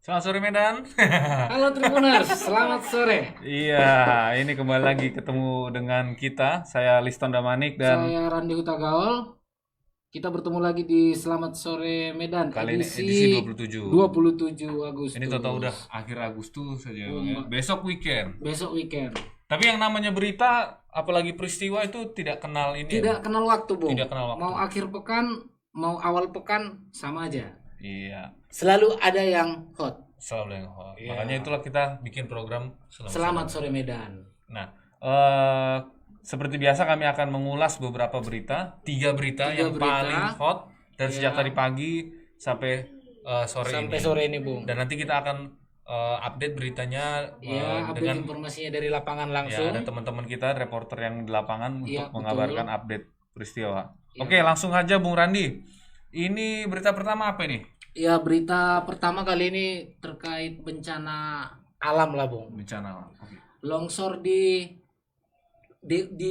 Selamat sore Medan. Halo Tribuners, selamat sore. Iya, ini kembali lagi ketemu dengan kita. Saya Liston Damanik dan Saya Randi Hutagaol. Kita bertemu lagi di Selamat Sore Medan kali ini edisi edisi 27. 27 Agustus. Ini total udah akhir Agustus saja, Bang, ya. Mbak. Besok weekend. Besok weekend. Tapi yang namanya berita, apalagi peristiwa itu tidak kenal ini. Tidak kenal waktu, Bung. Tidak kenal waktu. Mau akhir pekan, mau awal pekan sama aja. Iya, Selalu ada yang hot. selalu yang hot. Iya. Makanya itulah kita bikin program Selamat Sore Medan. Nah, seperti biasa kami akan mengulas beberapa berita, tiga berita yang Tiga berita. paling hot dari Iya. sejak tadi pagi sampai sore Sampai ini. sore ini, Bung. Dan nanti kita akan update beritanya Ya, update dengan informasinya dari lapangan ya langsung. ada teman-teman kita reporter yang di lapangan Iya, untuk mengabarkan betul. update peristiwa. Iya. Oke, langsung aja Bung Randi. Ini berita pertama apa ini? Ya, berita pertama kali ini terkait bencana alam lah, Bung. Bencana alam. Oke. Longsor di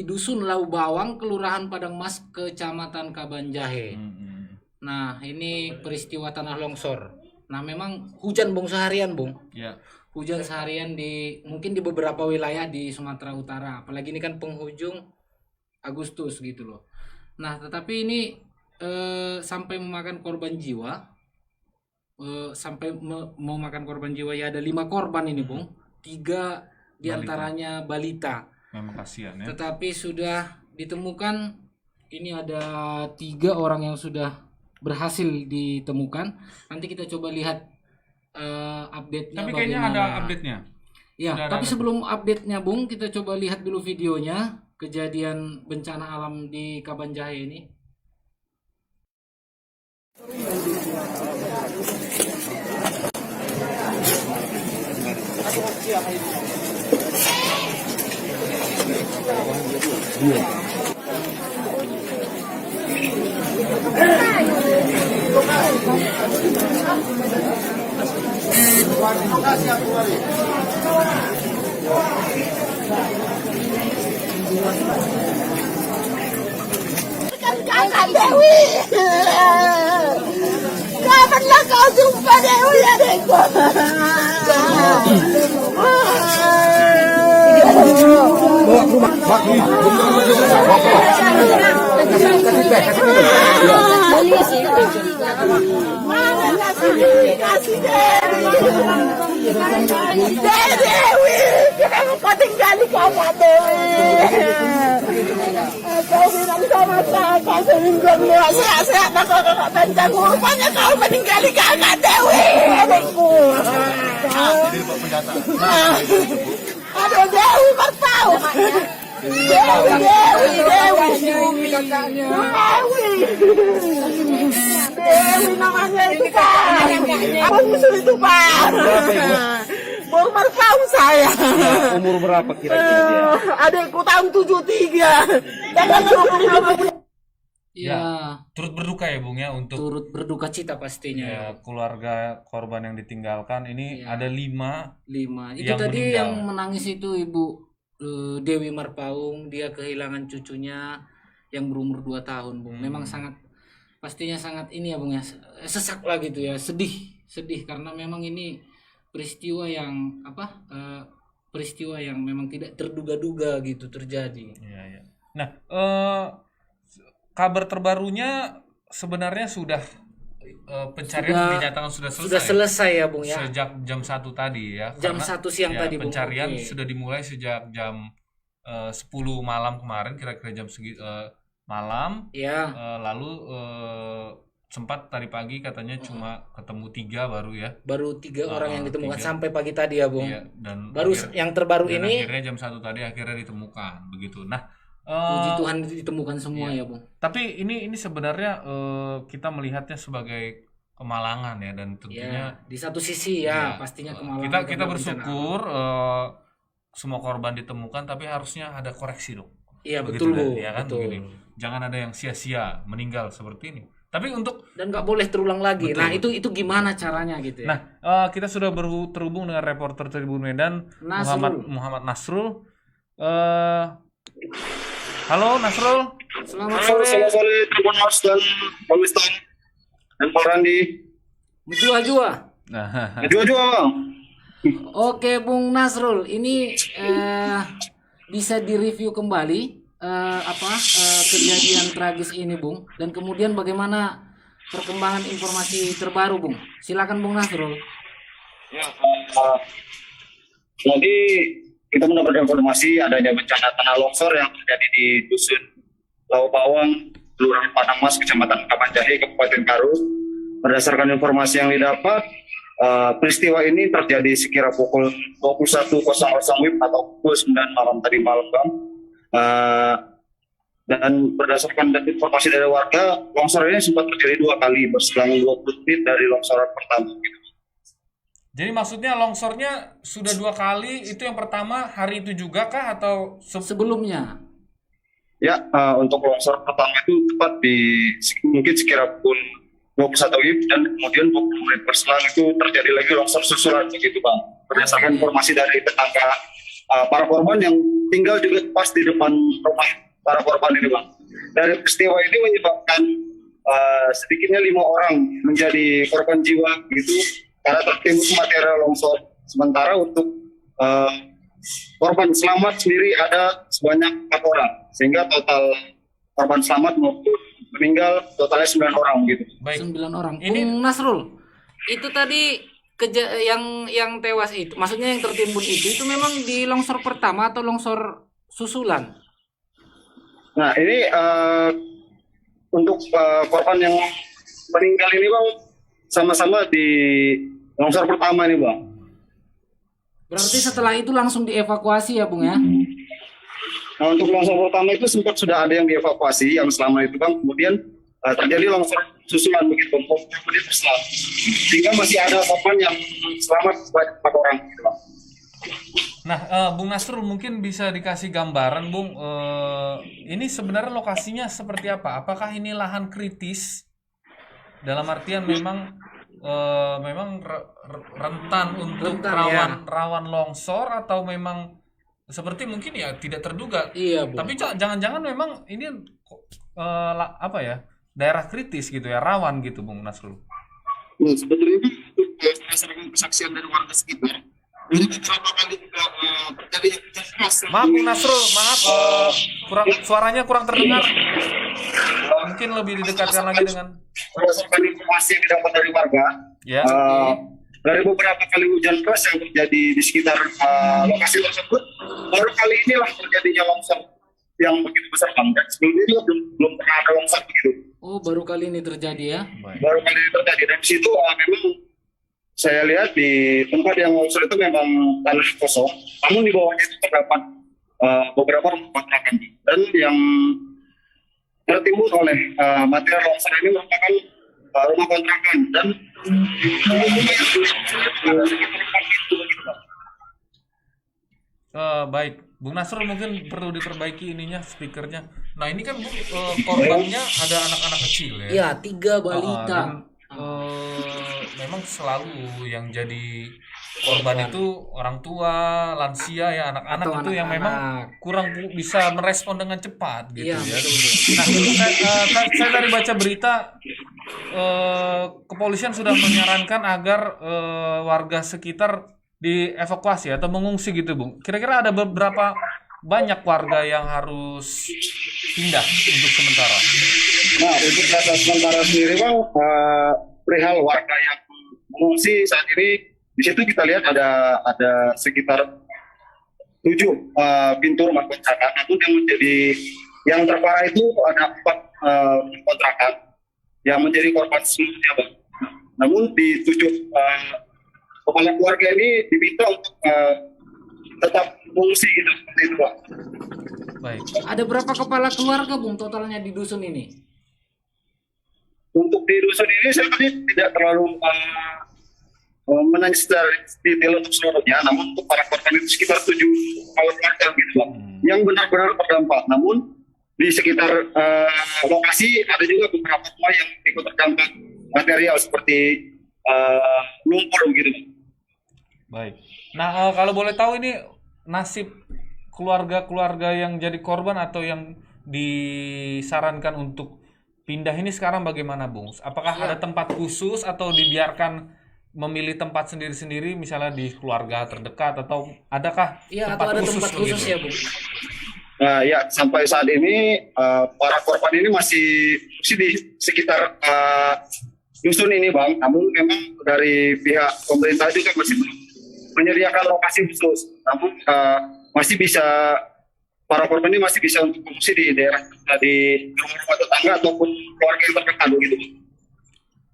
Dusun Lau Bawang, Kelurahan Padang Mas, Kecamatan Kabanjahe. Nah, ini peristiwa tanah longsor. Nah, memang hujan, Bung, seharian, Bung. Ya. Hujan seharian mungkin di beberapa wilayah di Sumatera Utara. Apalagi ini kan penghujung Agustus gitu loh. Nah, tetapi ini sampai memakan korban jiwa. Mau makan korban jiwa ya, ada 5 korban ini, Bung. 3 diantaranya balita. Memang kasihan ya. Tetapi sudah ditemukan, ini ada 3 orang yang sudah berhasil ditemukan. Nanti kita coba lihat update-nya. Tapi kayaknya bagaimana. ada update-nya. Ya, Sudah tapi ada sebelum update-nya, Bung, kita coba lihat dulu videonya kejadian bencana alam di Kabanjahe ini. Kakak Dewi, kapanlah kau jumpa Dewi adikku? Mana kasih Dewi? Dewi, kenapa kau tinggali kakak Dewi? Kau bilang sama kakak seminggu dua sehat-sehat nak kakak panjang, rupanya kau meninggali kakak Dewi adikku. Ada Dewi bertahu. Dewi namanya itu Pak. Apa musuh itu Pak? Baru tahu saya. Umur berapa kira-kira dia? Adikku tahun 73. Jangan Ya, Turut berduka ya Bung ya untuk turut berduka cita pastinya. ya, keluarga korban yang ditinggalkan. Ini Iya. ada 5. 5. Itu Yang tadi meninggal. yang menangis itu Ibu Dewi Marpaung. Dia kehilangan cucunya yang berumur 2 tahun, Bung. Memang sangat, pastinya sangat ini ya, Bung ya, sesak lah gitu ya, sedih karena memang ini peristiwa yang peristiwa yang memang tidak terduga-duga gitu terjadi. Iya, iya. Nah, kabar terbarunya sebenarnya sudah pencarian Sudah- dinyatakan sudah selesai. Sudah selesai ya, Bung ya. Sejak jam 1 tadi ya. Jam Karena, 1 siang ya, tadi, Bung. pencarian Oke. sudah dimulai sejak jam 10 malam kemarin, kira-kira jam malam. Ya, Lalu sempat tadi pagi katanya cuma ketemu 3 baru ya. baru 3 orang yang ditemukan 3. sampai pagi tadi ya, Bung. Iya, dan Baru yang terbaru dan ini, akhirnya jam 1 tadi akhirnya ditemukan begitu. Nah, puji Tuhan ditemukan semua iya. ya, Bung. tapi ini sebenarnya kita melihatnya sebagai kemalangan ya, dan tentunya Ya, di satu sisi ya, ya, pastinya kemalangan. kita karena bencana bersyukur semua korban ditemukan, tapi harusnya ada koreksi dong. alam. Iya, Begitu betul, kan? Bu. Ya kan, Betul. begini. Jangan ada yang sia-sia meninggal seperti ini. Tapi untuk Dan nggak boleh terulang lagi. Betul, Nah, itu gimana caranya gitu ya? nah kita sudah terhubung dengan reporter Tribun Medan Nasrul. Muhammad Nasrul. Halo Nasrul. Selamat Halo, sore. selamat sore Tribuners dan Bang Liston dan Bang Randi. Jua-jua. Nah, Dua-dua bang. Oke, Bung Nasrul, ini bisa direview kembali kejadian tragis ini, Bung, dan kemudian bagaimana perkembangan informasi terbaru, Bung. Silakan, Bung Nasrul. Ya, jadi kita mendapat informasi adanya bencana tanah longsor yang terjadi di dusun Lau Bawang, Kelurahan Padang Mas, Kecamatan Kapanjahe, Kabupaten Karu. Berdasarkan informasi yang didapat, peristiwa ini terjadi sekira pukul 21.00 WIB atau pukul 9 malam tadi malam, Bang. Dan berdasarkan informasi dari warga, longsor ini sempat terjadi 2 kali berselang 20 menit dari longsoran pertama. jadi maksudnya longsornya sudah 2 kali, itu yang pertama hari itu juga kah atau Sebelumnya. Ya, untuk longsor pertama itu tepat di mungkin sekira pukul 21 WIB dan kemudian 20 menit berselang itu terjadi lagi longsor susulan begitu, Bang. Berdasarkan informasi dari tetangga para korban yang tinggal juga pas di depan rumah para korban ini, Bang. Dari peristiwa ini menyebabkan sedikitnya 5 orang menjadi korban jiwa gitu karena tertimbun material longsor. Sementara untuk korban selamat sendiri ada sebanyak 4 orang, sehingga total korban selamat maupun meninggal totalnya 9 orang gitu. baik? 9 orang. Ini- Bung Nasrul, itu tadi yang tewas itu, maksudnya yang tertimbun itu memang di longsor pertama atau longsor susulan? Nah ini untuk korban yang meninggal ini, Bang, sama-sama di longsor pertama nih, Bang. Berarti setelah itu langsung dievakuasi ya, Bung ya? Nah untuk longsor pertama itu sempat sudah ada yang dievakuasi yang selama itu, Bang. Kemudian terjadi longsor susulan begitu, kemudian berselang. Sehingga masih ada korban yang selamat sebanyak 4 orang gitu, Bang. Nah, Bung Nasrul mungkin bisa dikasih gambaran, Bung. Ini sebenarnya lokasinya seperti apa? Apakah ini lahan kritis? Dalam artian memang rentan untuk rawan longsor, atau memang seperti mungkin ya tidak terduga. Iya, Bung. Tapi jangan-jangan memang ini daerah kritis gitu ya, rawan gitu, Bung Nasrul. Nah, sebenarnya berdasarkan kesaksian dari warga sekitar, ini beberapa kali juga terjadi hujan deras. Maaf, Bung Nasrul, maaf, suaranya kurang terdengar. Mungkin lebih didekatkan lagi dengan Berdasarkan informasi yang didapat dari warga, ya. dari beberapa kali hujan deras yang terjadi di sekitar lokasi tersebut, baru kali inilah terjadinya longsor yang begitu besar, Bang. Dan sebelumnya juga belum pernah ada longsor begitu. Oh, baru kali ini terjadi ya? Baik. Baru kali ini terjadi. Dan di situ memang saya lihat di tempat yang longsor itu memang tanah kosong, namun di bawahnya itu terdapat beberapa rumah kontrakan. Dan yang tertimbun oleh material longsor ini merupakan rumah kontrakan dan Baik, Bung Nasrul mungkin perlu diperbaiki ininya, speakernya. Nah ini kan korbannya ada anak-anak kecil ya. Iya, 3 balita. Memang selalu yang jadi korban itu orang tua, lansia ya, anak-anak Atau itu yang memang anak-anak. kurang bisa merespon dengan cepat gitu Iya, ya. betul, betul. Nah, saya dari baca berita, kepolisian sudah menyarankan agar warga sekitar dievakuasi atau mengungsi gitu, Bung. Kira-kira ada beberapa banyak warga yang harus pindah untuk sementara. Nah, untuk data sementara sendiri, Bang, perihal warga yang mengungsi saat ini, di situ kita lihat ada sekitar 7 pintu rumah kontrakan. Namun yang terparah itu ada 4 kontrakan yang menjadi korban seluruhnya, Bang. Namun di 7 kepala keluarga ini diminta untuk tetap mengungsi gitu, seperti itu, Bang. Baik. Ada berapa kepala keluarga, Bung, totalnya di dusun ini? Untuk di dusun ini saya tadi tidak terlalu menanya secara detail untuk seluruhnya, namun untuk para korban itu sekitar 7 kepala keluarga gitu, Bang, yang benar-benar terdampak. Namun di sekitar lokasi ada juga beberapa rumah yang ikut terdampak material seperti lumpur gitu, Bang. Baik. Nah, kalau boleh tahu ini nasib keluarga-keluarga yang jadi korban atau yang disarankan untuk pindah ini sekarang bagaimana, Bung? Apakah ada tempat khusus atau dibiarkan memilih tempat sendiri-sendiri, misalnya di keluarga terdekat, atau adakah Iya, atau ada tempat khusus begitu? ya, Bung? Nah, ya sampai saat ini para korban ini masih di sekitar dusun ini, Bang. Namun memang dari pihak pemerintah juga masih belum menyediakan lokasi khusus. Namun masih bisa para korban ini masih bisa untuk mengungsi di daerah di rumah tetangga ataupun keluarga yang terdekat gitu.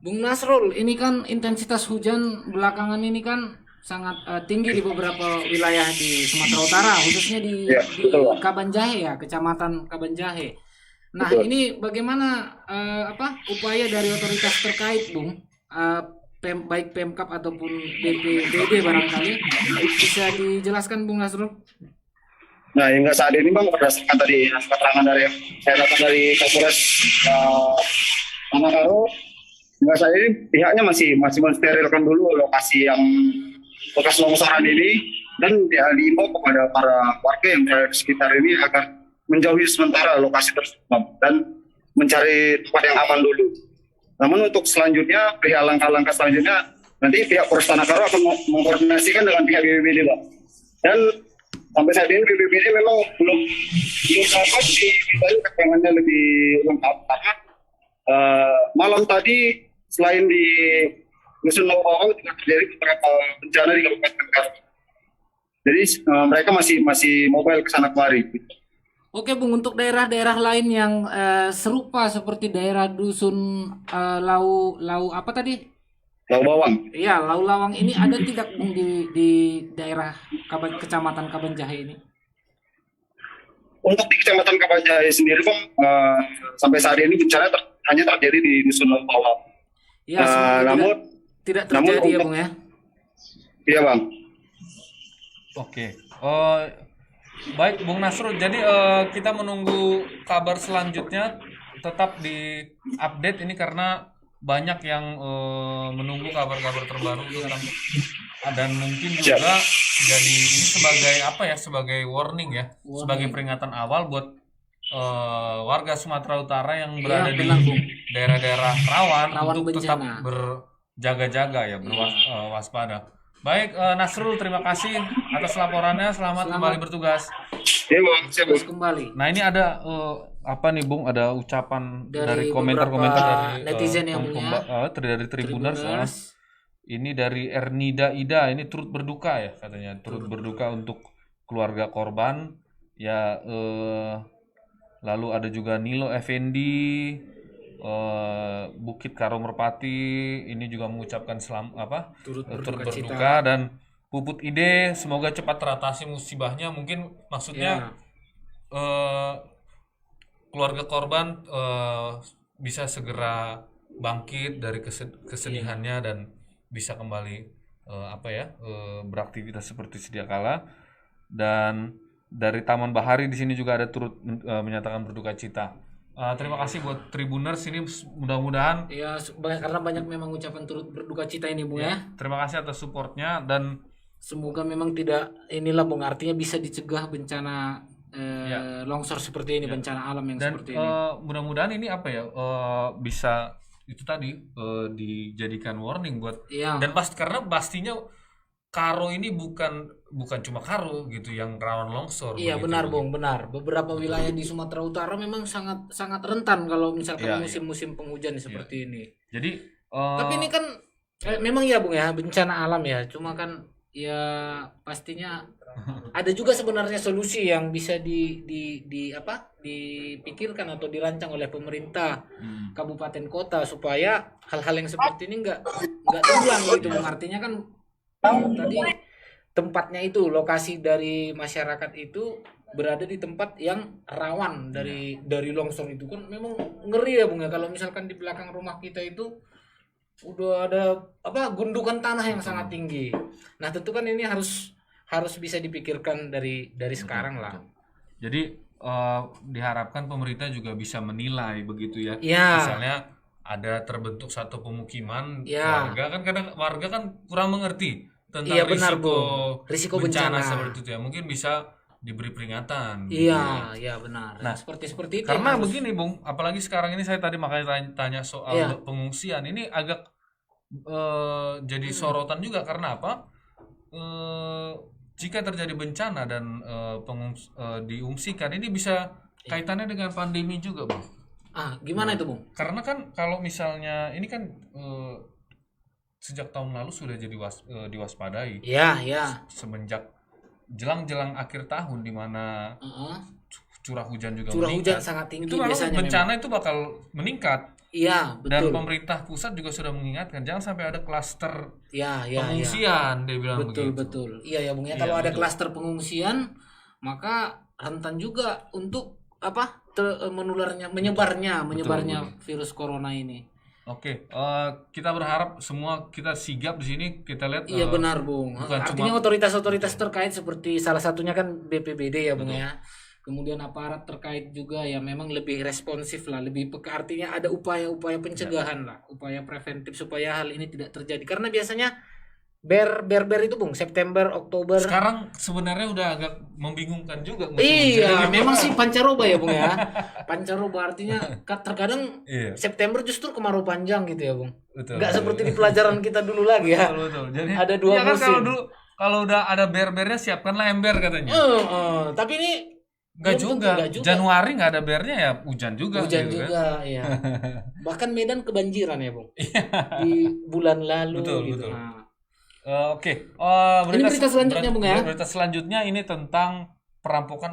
Bung Nasrul, ini kan intensitas hujan belakangan ini kan sangat tinggi di beberapa wilayah di Sumatera Utara, khususnya di, Ya, di betul, Pak. Kabanjahe ya, Kecamatan Kabanjahe. Nah, Betul. ini bagaimana upaya dari otoritas terkait, Bung? Baik Pemkab ataupun BPBD barangkali bisa dijelaskan, Bung Nasrul? Nah, hingga saat ini, Bang, berdasarkan tadi keterangan dari saya datang dari Kapolres Manakaro, hingga saat ini pihaknya masih mensterilkan dulu lokasi yang bekas longsoran ini, dan diimbau kepada para warga yang berada di sekitar ini agar menjauhi sementara lokasi tersebut dan mencari tempat yang aman dulu. Namun untuk selanjutnya, pihak langkah-langkah selanjutnya nanti pihak Polres Tanah akan mengkoordinasikan dengan pihak BPBD, Bang. Dan sampai saat ini BPBD memang belum dapat dimintai keterangannya lebih lengkap karena malam tadi selain di Dusun Lawang juga terjadi beberapa bencana di Kabupaten Garut. Jadi mereka masih mobile ke sana kemari. Oke, Bung, untuk daerah-daerah lain yang serupa seperti daerah dusun Lau apa tadi? Lau Bawang. Iya, Lau Lawang ini ada tidak, Bung, di daerah Kecamatan Kabanjahe ini? Untuk di Kecamatan Kabanjahe sendiri, Bang, sampai saat ini bencana hanya terjadi di Dusun Lau Bawang. Ya, semoga namun tidak terjadi ya, Bung ya. Iya, Bang. Oke. Baik, Bung Nasrul. Jadi kita menunggu kabar selanjutnya, tetap di update ini karena banyak yang menunggu kabar-kabar terbaru tentang, dan mungkin juga jadi ini sebagai apa ya, sebagai warning ya, sebagai peringatan awal buat warga Sumatera Utara yang berada di daerah-daerah rawan untuk tetap bencana. berjaga-jaga ya, berwaspada. Baik, Nasrul, terima kasih atas laporannya. Selamat kembali bertugas. Iya, Bang. Siap, Bang. Terus kembali. Nah, ini ada apa nih, Bung? Ada ucapan Dari dari komentar-komentar beberapa dari netizen yang punya. dari Tribuners. Ini dari Ernida Ida, ini turut berduka ya katanya, turut berduka untuk keluarga korban. Ya, lalu ada juga Nilo Effendi, Bukit Karo Merpati, ini juga mengucapkan turut berduka, dan Puput Ide semoga cepat teratasi musibahnya. Mungkin maksudnya keluarga korban bisa segera bangkit dari kesedihannya dan bisa kembali beraktivitas seperti sedia kala. Dan dari Taman Bahari di sini juga ada turut menyatakan berduka cita. Terima kasih buat Tribuners ini, mudah-mudahan Ya, karena banyak memang ucapan turut berduka cita ini, Bung ya. terima kasih atas supportnya, dan Semoga memang tidak inilah, Bung, artinya bisa dicegah bencana longsor seperti ini, bencana alam yang seperti ini. Mudah-mudahan ini bisa itu tadi dijadikan warning buat dan karena pastinya Karo ini bukan cuma Karo gitu yang rawan longsor. Iya, begitu. benar, Bung, benar. Beberapa wilayah di Sumatera Utara memang sangat sangat rentan kalau misalkan musim-musim penghujan seperti ini. Jadi tapi ini kan memang ya, Bung ya, bencana alam ya. Cuma kan ya pastinya ada juga sebenarnya solusi yang bisa dipikirkan atau dirancang oleh pemerintah kabupaten kota supaya hal-hal yang seperti ini nggak terulang gitu, Bung. Artinya kan tadi tempatnya itu, lokasi dari masyarakat itu berada di tempat yang rawan dari longsor itu kan memang ngeri ya, Bung ya, kalau misalkan di belakang rumah kita itu udah ada gundukan tanah yang sangat tinggi. Nah, tentu kan ini harus bisa dipikirkan dari sekarang lah. Jadi diharapkan pemerintah juga bisa menilai begitu ya. Ya. Misalnya ada terbentuk satu pemukiman, warga kan kurang mengerti tentang risiko bencana seperti itu ya. Mungkin bisa diberi peringatan. Iya, iya benar. Nah, seperti itu. Karena begini, Bung, apalagi sekarang ini saya tadi makanya tanya soal pengungsian. Ini agak jadi sorotan juga karena apa? Jika terjadi bencana dan diungsikan, ini bisa kaitannya dengan pandemi juga, Bang. Gimana itu, Bung? Karena kan kalau misalnya ini kan sejak tahun lalu sudah jadi diwaspadai Ya. semenjak jelang akhir tahun di mana curah hujan juga Curah hujan meningkat. sangat tinggi Itu memang biasanya bencana itu bakal meningkat. Iya, Dan betul. pemerintah pusat juga sudah mengingatkan jangan sampai ada klaster Ya. pengungsian, dia bilang begitu. Betul. Iya ya, Bung ya. Iya, Kalau ada betul. klaster pengungsian, maka rentan juga untuk menyebarnya virus corona ini. Oke, kita berharap semua kita sigap di sini. Kita lihat. Iya benar, Bung. bukan Artinya cuma- otoritas-otoritas terkait seperti salah satunya kan BPBD ya, Bung ya. Kemudian aparat terkait juga ya memang lebih responsif lah, lebih peka. Artinya ada upaya-upaya pencegahan lah, upaya preventif supaya hal ini tidak terjadi. Karena biasanya ber itu, Bung, September, Oktober. Sekarang sebenarnya udah agak membingungkan juga. musim Iya, hujan. memang sih pancaroba ya, Bung ya. Pancaroba artinya terkadang Iya, September justru kemarau panjang gitu ya, Bung. betul. Nggak seperti di pelajaran kita dulu lagi ya. Betul. Jadi Ada dua iya kan, musim. kalau udah ada ber-bernya siapkanlah ember katanya. Tapi ini Enggak belum juga. tentu, nggak juga. Januari nggak ada bernya ya hujan juga. Hujan gitu kan. juga, ya. Bahkan Medan kebanjiran ya, Bung. Di bulan lalu Betul, gitu. betul. Nah, Oke. berita selanjutnya, Bung, ya. Berita selanjutnya ini tentang perampokan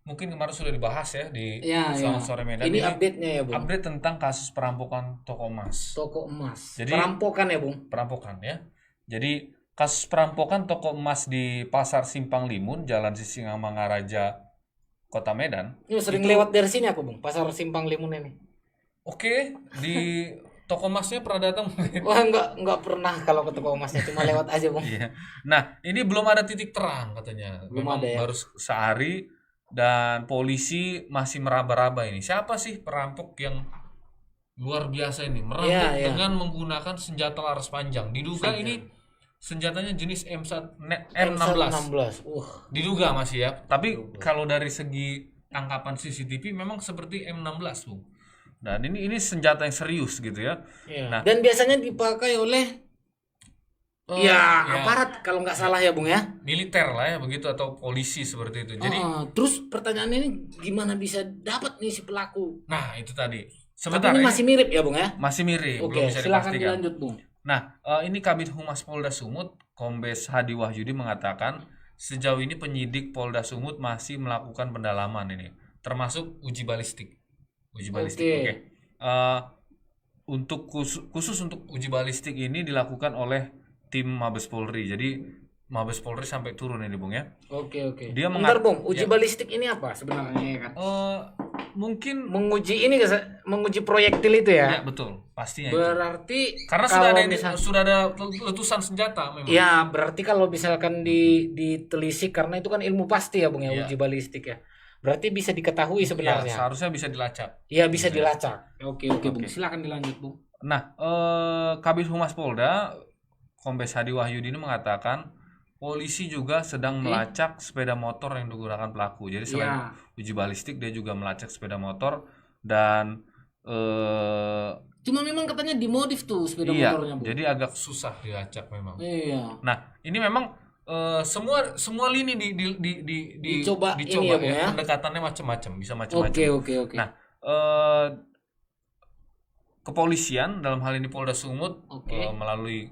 mungkin kemarin sudah dibahas ya di ya. Selamat Sore Medan. Ini update-nya ya, Bung. Update tentang kasus perampokan toko emas. Toko emas. Jadi- Perampokan ya, Bung. Perampokan ya. Jadi kasus perampokan toko emas di Pasar Simpang Limun, Jalan Sisingamangaraja, Kota Medan. Ini sering lewat dari sini aku, Bung. Pasar Simpang Limun ini. Oke, di toko emasnya pernah datang. Wah, enggak pernah kalau ke toko emasnya, cuma lewat aja, Bung. Iya. Nah, ini belum ada titik terang katanya. Belum Memang ada ya. baru sehari dan polisi masih meraba-raba ini. Siapa sih perampok yang luar biasa ini? Merampok Iya. dengan menggunakan senjata laras panjang. Diduga ini senjatanya jenis M16. Diduga masih ya. Tapi kalau dari segi tangkapan CCTV memang seperti M16, Bung. Dan ini senjata yang serius gitu ya. Iya. Nah. Dan biasanya dipakai oleh Ya, aparat kalau nggak salah ya, Bung ya. militer lah ya begitu atau polisi seperti itu. Jadi Terus pertanyaannya ini gimana bisa dapat nih si pelaku? nah itu tadi. Tapi Sebentar ini ini masih mirip ya, Bung ya. masih mirip, Oke, belum bisa silakan dipastikan. dilanjut, Bung. Nah, ini Kabid Humas Polda Sumut, Kombes Hadi Wahyudi mengatakan sejauh ini penyidik Polda Sumut masih melakukan pendalaman ini, termasuk uji balistik. Oke. Untuk khusus untuk uji balistik ini dilakukan oleh tim Mabes Polri. Jadi Mabes Polri sampai turun ini, Bung ya. Oke. Dia Bentar, Bung. Uji ya. balistik ini apa sebenarnya ya kan? Mungkin Menguji ini menguji proyektil itu ya ya. betul, pastinya itu. Berarti Karena kalau sudah ada letusan senjata memang. ya, berarti kalau misalkan ditelisik karena itu kan ilmu pasti ya, Bung ya, Iya. uji balistik ya. Berarti bisa diketahui Ya, sebenarnya. seharusnya bisa dilacak. Iya, bisa dilacak. Oke, Bung. Silakan dilanjut, Bung. Nah, Kabid Humas Polda, Kombes Hadi Wahyudi ini mengatakan polisi juga sedang melacak sepeda motor yang digunakan pelaku. Jadi selain uji balistik, dia juga melacak sepeda motor dan Cuma memang katanya dimodif tuh sepeda iya, motornya, Bung. jadi agak susah dilacak memang. Iya. Nah, ini memang semua lini Dicoba ini ya, Bung, ya. pendekatannya macam-macam, bisa macam-macam. Oke. Nah, kepolisian dalam hal ini Polda Sumut melalui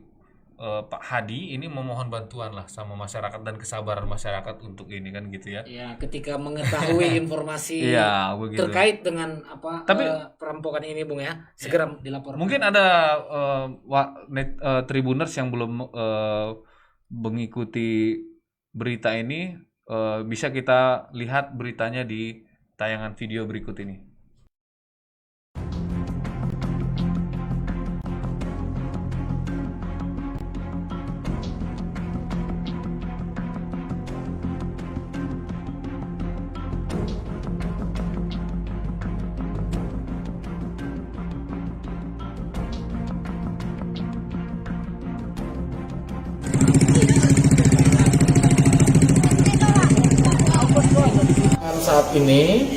Pak Hadi ini memohon bantuan lah sama masyarakat dan kesabaran masyarakat untuk ini kan gitu ya. Ya, ketika mengetahui informasi Iya, begitu. terkait dengan perampokan ini, Bung ya, segera dilaporkan. Mungkin ada Tribuners yang belum mengikuti berita ini, bisa kita lihat beritanya di tayangan video berikut ini. Dan saat ini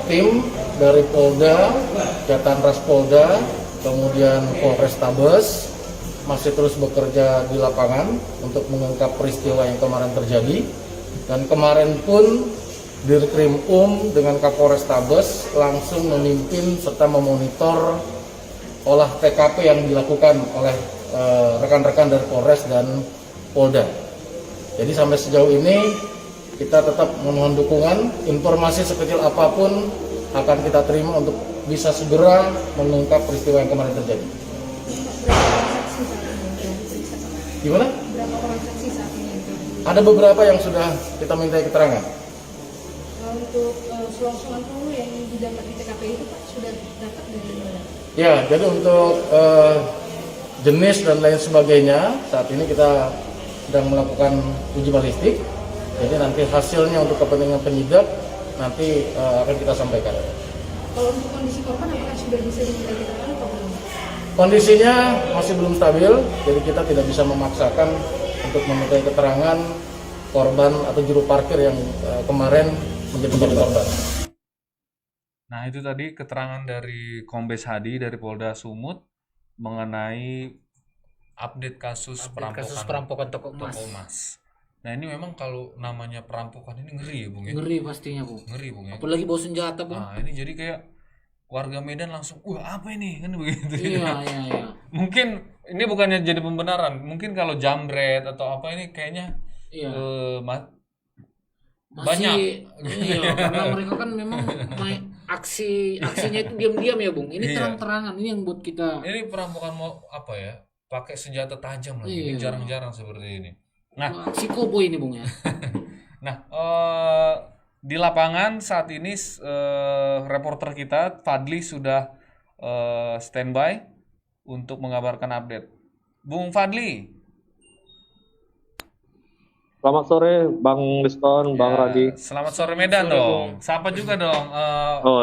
tim dari Polda, Jatanras Polda, kemudian Polrestabes masih terus bekerja di lapangan untuk mengungkap peristiwa yang kemarin terjadi. Dan kemarin pun Dirkrim dengan Kapolres Tabes langsung memimpin serta memonitor olah TKP yang dilakukan oleh rekan-rekan dari Polres dan Polda. Jadi sampai sejauh ini kita tetap memohon dukungan, informasi sekecil apapun akan kita terima untuk bisa segera mengungkap peristiwa yang kemarin terjadi. Gimana? Berapa orang saksi saat ini? Ada beberapa yang sudah kita minta keterangan. Untuk selongsoran peluru yang didapat di TKP itu Pak sudah dapat dari mana? Ya, jadi untuk jenis dan lain sebagainya saat ini kita sedang melakukan uji balistik. Jadi nanti hasilnya untuk kepentingan penyidik nanti akan kita sampaikan. Kalau untuk kondisi korban apakah sudah bisa diminta keterangan atau belum? Kondisinya masih belum stabil, jadi kita tidak bisa memaksakan untuk meminta keterangan korban atau juru parkir yang kemarin menjadi korban. Nah, itu tadi keterangan dari Kombes Hadi dari Polda Sumut mengenai update kasus perampokan toko emas. emas. Nah, ini memang kalau namanya perampokan ini ngeri ya, Bung ya? Ngeri pastinya, Bung. Ngeri, Bung ya. Apalagi bawa senjata, Bung. Nah, ini jadi kayak warga Medan langsung, wah apa ini? Kan begitu. Iya. Mungkin ini bukannya jadi pembenaran. Mungkin kalau jambret atau apa ini kayaknya Iya. banyak. Iya, karena mereka kan memang aksinya itu diam-diam ya, Bung. Ini Iya. terang-terangan, ini yang buat kita. Ini perampokan mau apa ya? Pakai senjata tajam lagi. Ini Iya. jarang-jarang seperti ini. Nah, Aksi koboi ini, Bung ya. Nah, di lapangan saat ini reporter kita Fadli sudah standby untuk mengabarkan update. Bung Fadli. Selamat sore, Bang Liston, Bang Radi. Selamat sore Medan dong. Sapa juga dong.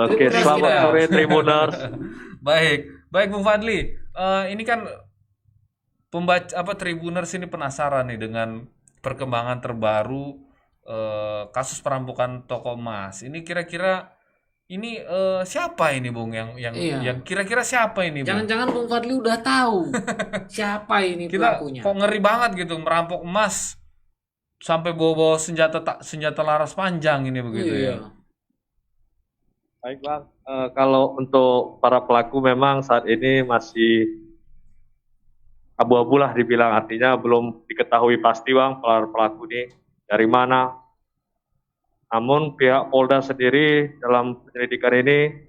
Oke, Tribuners selamat kita. sore Tribuners. Baik Bung Fadli. Ini kan Tribuners ini penasaran nih dengan perkembangan terbaru kasus perampokan toko emas. Ini kira-kira ini siapa ini Bung yang Iya. kira-kira siapa ini Bung? Jangan-jangan Bung Fadli udah tahu siapa ini Kita pelakunya. kok ngeri banget gitu merampok emas sampai bawa senjata laras panjang ini begitu Iya. ya. Baik Bang, kalau untuk para pelaku memang saat ini masih abu-abu lah dibilang, artinya belum diketahui pasti Bang para pelaku ini dari mana. Namun pihak Polda sendiri dalam penyelidikan ini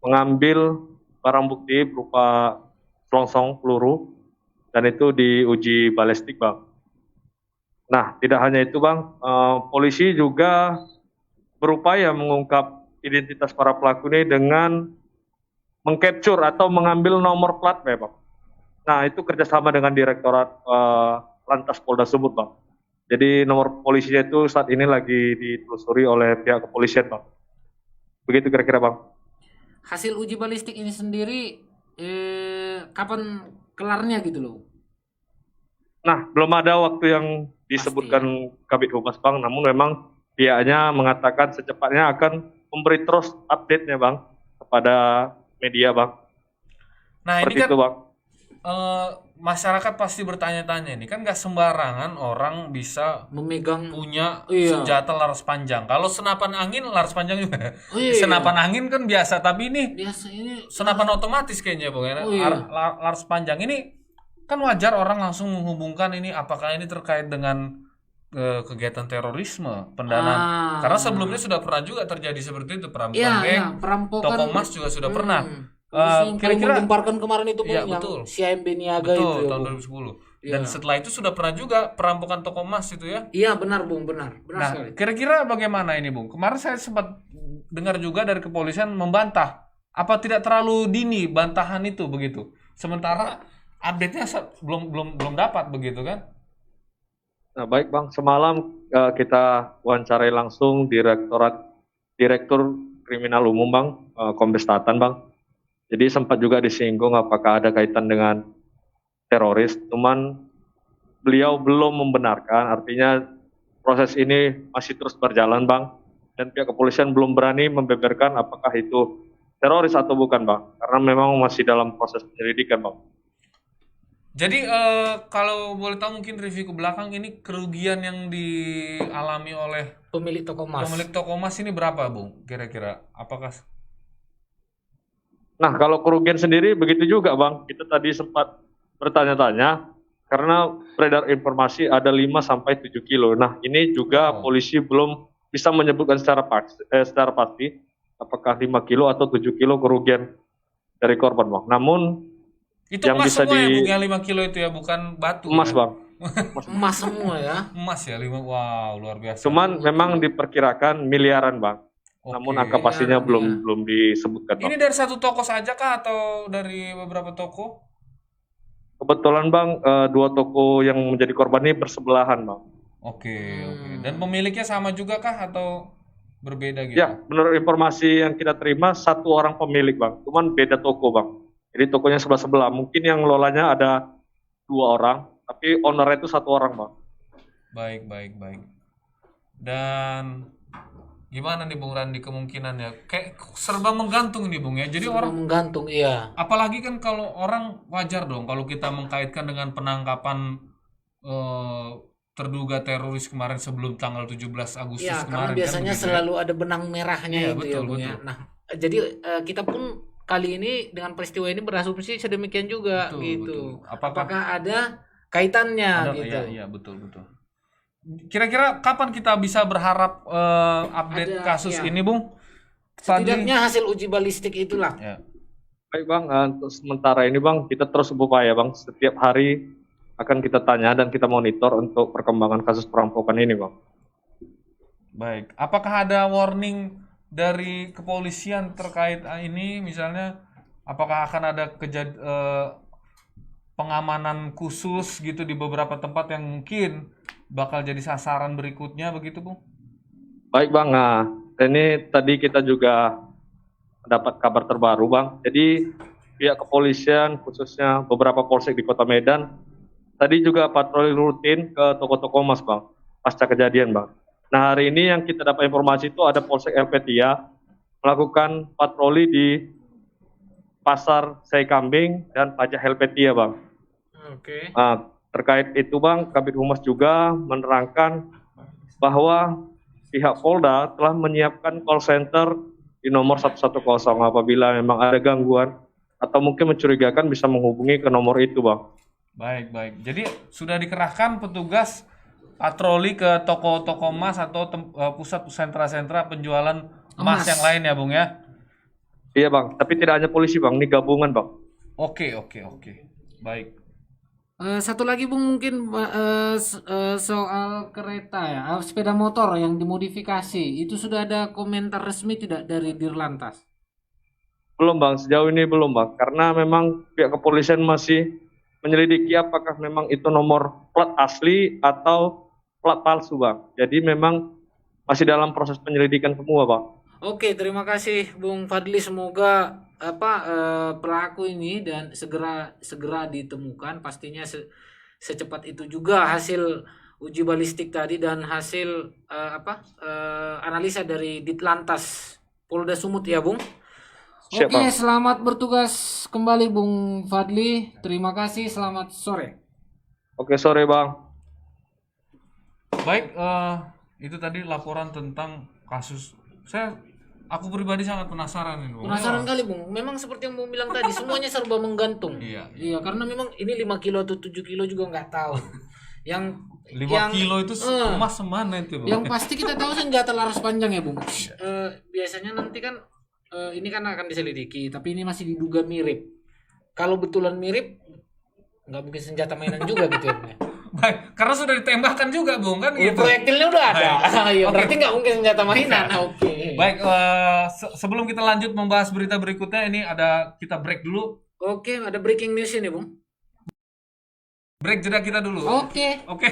mengambil barang bukti berupa selongsong peluru dan itu diuji balistik Bang. Nah, tidak hanya itu Bang, polisi juga berupaya mengungkap identitas para pelaku ini dengan mengcapture atau mengambil nomor plat Bang. Nah, itu kerjasama dengan Direktorat Lantas Polda Sumut Bang. Jadi nomor polisinya itu saat ini lagi ditelusuri oleh pihak kepolisian Bang. Begitu kira-kira Bang. Hasil uji balistik ini sendiri kapan kelarnya gitu loh? Nah, belum ada waktu yang disebutkan Kabid Humas Bang, namun memang pihaknya mengatakan secepatnya akan memberi terus update-nya Bang kepada media Bang. Nah, Seperti ini kan itu Bang. Masyarakat pasti bertanya-tanya ini kan nggak sembarangan orang bisa Memegang punya Iya. senjata laras panjang. Kalau senapan angin laras panjang juga. Iya. Senapan angin kan biasa, tapi ini biasa ini senapan otomatis kayaknya Bung ya. Oh, iya. Laras panjang ini kan wajar orang langsung menghubungkan ini apakah ini terkait dengan kegiatan terorisme, pendanaan. Karena sebelumnya sudah pernah juga terjadi seperti itu perampokan geng, perampokan toko emas juga sudah pernah. Yang paling Kira-kira menggemparkan kemarin itu Bung, Iya, yang betul. CIMB Niaga betul itu ya, tahun Bung. 2010. Iya. Dan setelah itu sudah pernah juga perampokan toko emas itu ya. Iya benar Bung, benar Nah, sekali. kira-kira bagaimana ini Bung? Kemarin saya sempat dengar juga dari kepolisian membantah. Apa tidak terlalu dini bantahan itu begitu? Sementara update-nya belum dapat begitu kan? Nah, baik Bang, semalam kita wawancarai langsung Direktur Kriminal Umum Bang, Kombes Tatan Bang. Jadi sempat juga disinggung apakah ada kaitan dengan teroris, cuman beliau belum membenarkan, artinya proses ini masih terus berjalan Bang, dan pihak kepolisian belum berani membeberkan apakah itu teroris atau bukan Bang, karena memang masih dalam proses penyelidikan Bang. Jadi kalau boleh tahu mungkin review ke belakang ini kerugian yang dialami oleh Pemilik toko emas. pemilik toko emas ini berapa, Bung? Kira-kira apakah Nah, kalau kerugian sendiri begitu juga, Bang. Kita tadi sempat bertanya-tanya karena beredar informasi ada 5 sampai 7 kilo. Nah, ini juga polisi belum bisa menyebutkan secara pasti apakah 5 kilo atau 7 kilo kerugian dari korban, Bang. Namun itu yang emas bisa semua ya, di Bung, yang 5 kilo itu ya, bukan batu emas, ya? Bang. Emas semua ya. Emas ya, 5. Wow, luar biasa. Cuman memang diperkirakan miliaran, Bang. Oke. Namun angka pastinya Miliaran, belum disebutkan, Bang. Ini dari satu toko saja kah atau dari beberapa toko? Kebetulan, Bang, 2 toko yang menjadi korban ini bersebelahan, Bang. Oke, oke. Dan pemiliknya sama juga kah atau berbeda gitu? Ya, menurut informasi yang kita terima, 1 orang pemilik, Bang. Cuman beda toko, Bang. Jadi tokonya sebelah-sebelah. Mungkin yang ngelolanya ada 2 orang, tapi ownernya itu 1 orang, Bang. Baik, baik, baik. Dan gimana nih Bung Randi kemungkinannya? Kayak serba menggantung nih Bung ya. Jadi Orang orang, menggantung, iya. apalagi kan kalau orang wajar dong kalau kita mengkaitkan dengan penangkapan terduga teroris kemarin sebelum tanggal 17 Agustus Iya, karena kemarin biasanya kan begitu ya. selalu ada benang merahnya Iya, itu betul, ya, Bung ya. betul. Nah, jadi kita pun kali ini dengan peristiwa ini berasumsi sedemikian juga Betul, gitu. betul. Apakah ada kaitannya ada, gitu? iya, iya, betul, betul. Kira-kira kapan kita bisa berharap update Ada, kasus iya. ini Bung? Fadli? Setidaknya hasil uji balistik itulah. Ya. Baik, Bang, untuk sementara ini, Bang, kita terus berupaya, Bang. Setiap hari akan kita tanya dan kita monitor untuk perkembangan kasus perampokan ini, Bang. Baik, apakah ada warning dari kepolisian terkait ini? Misalnya, apakah akan ada pengamanan khusus gitu di beberapa tempat yang mungkin bakal jadi sasaran berikutnya begitu, Bung? Baik, Bang. Nah, ini tadi kita juga dapat kabar terbaru, Bang. Jadi pihak kepolisian, khususnya beberapa polsek di Kota Medan, tadi juga patroli rutin ke toko-toko emas, Bang, pasca kejadian, Bang. Nah, hari ini yang kita dapat informasi itu ada Polsek Elpetia melakukan patroli di Pasar Sei Kambing dan Pajak Helpetia, Bang. Oke. Nah, terkait itu, Bang, Kabid Humas juga menerangkan bahwa pihak Polda telah menyiapkan call center di nomor 110 apabila memang ada gangguan atau mungkin mencurigakan bisa menghubungi ke nomor itu, Bang. Baik, baik. Jadi sudah dikerahkan petugas patroli ke toko-toko emas atau pusat sentra-sentra penjualan emas yang lain ya, Bung ya? Iya, Bang. Tapi tidak hanya polisi, Bang. Ini gabungan, Bang. Oke, oke, oke. Baik. Satu lagi Bung mungkin soal kereta ya, sepeda motor yang dimodifikasi itu sudah ada komentar resmi tidak dari Dirlantas? Belum, Bang. Sejauh ini belum, Bang. Karena memang pihak kepolisian masih menyelidiki apakah memang itu nomor plat asli atau plat palsu, Bang. Jadi memang masih dalam proses penyelidikan semua, Bang. Oke, terima kasih Bung Fadli. Semoga pelaku ini dan segera ditemukan. Pastinya secepat itu juga hasil uji balistik tadi dan hasil analisa dari Ditlantas Polda Sumut ya, Bung. Siap, Oke, Bang. selamat bertugas kembali Bung Fadli. Terima kasih. Selamat sore. Oke, sore, Bang. Baik, itu tadi laporan tentang kasus. Aku pribadi sangat penasaran ini, Bung. Penasaran kali Bung. Memang seperti yang Bung bilang tadi, semuanya serba menggantung. Iya. Iya, karena memang ini 5 kilo atau 7 kilo juga nggak tahu. Yang 5 kilo itu emas semana itu, Bung? yang pasti kita tahu senjata laras panjang ya Bung. Biasanya nanti kan ini kan akan diselidiki, tapi ini masih diduga mirip. Kalau betulan mirip, nggak mungkin senjata mainan juga gitu ya. Bung, ya. Baik, karena sudah ditembakkan juga, Bung, kan gitu. Proyektilnya udah ada. Oke. Ya, berarti nggak mungkin senjata mainan. Oke. Baik, sebelum kita lanjut membahas berita berikutnya, ini kita break dulu. Oke, ada breaking news ini Bung. Break jeda kita dulu. Oke. Oke.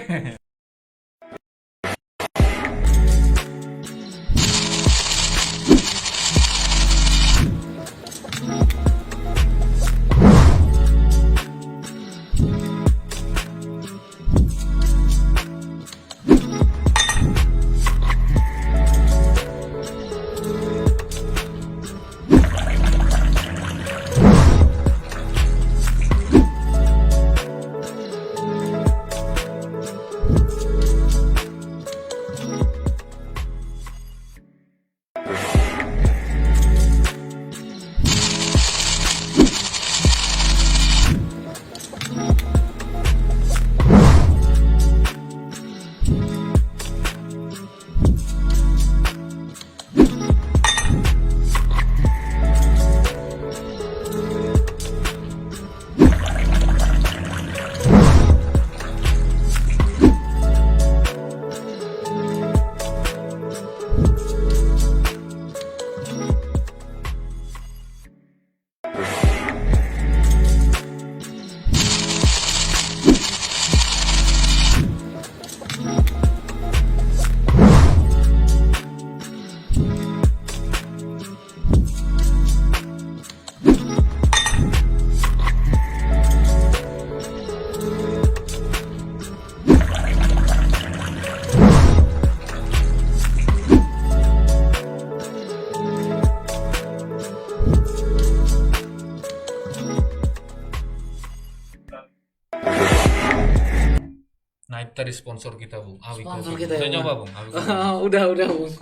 tadi sponsor kita, Bung. Awi Sponsor Kopi. kita ya, Udah Bung. nyoba, Bung? Awi Kopi. Udah Bung.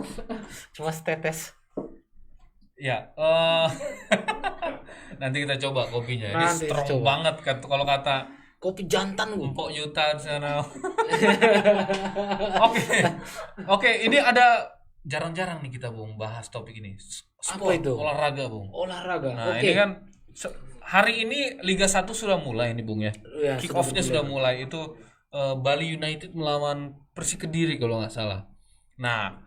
Cuma setetes. Ya, nanti kita coba kopinya. Ini Nanti kita strong coba. banget kan kalau kata Kopi jantan Bung. Empok Yuta di sana. Oke. Oke, ini ada jarang-jarang nih kita, Bung, bahas topik ini. Sport, itu? olahraga, Bung. Olahraga. Nah, Oke. ini kan hari ini Liga 1 sudah mulai nih, Bung ya. Ya, Kick off-nya sudah mulai. Itu Bali United melawan Persik Kediri kalau nggak salah. Nah,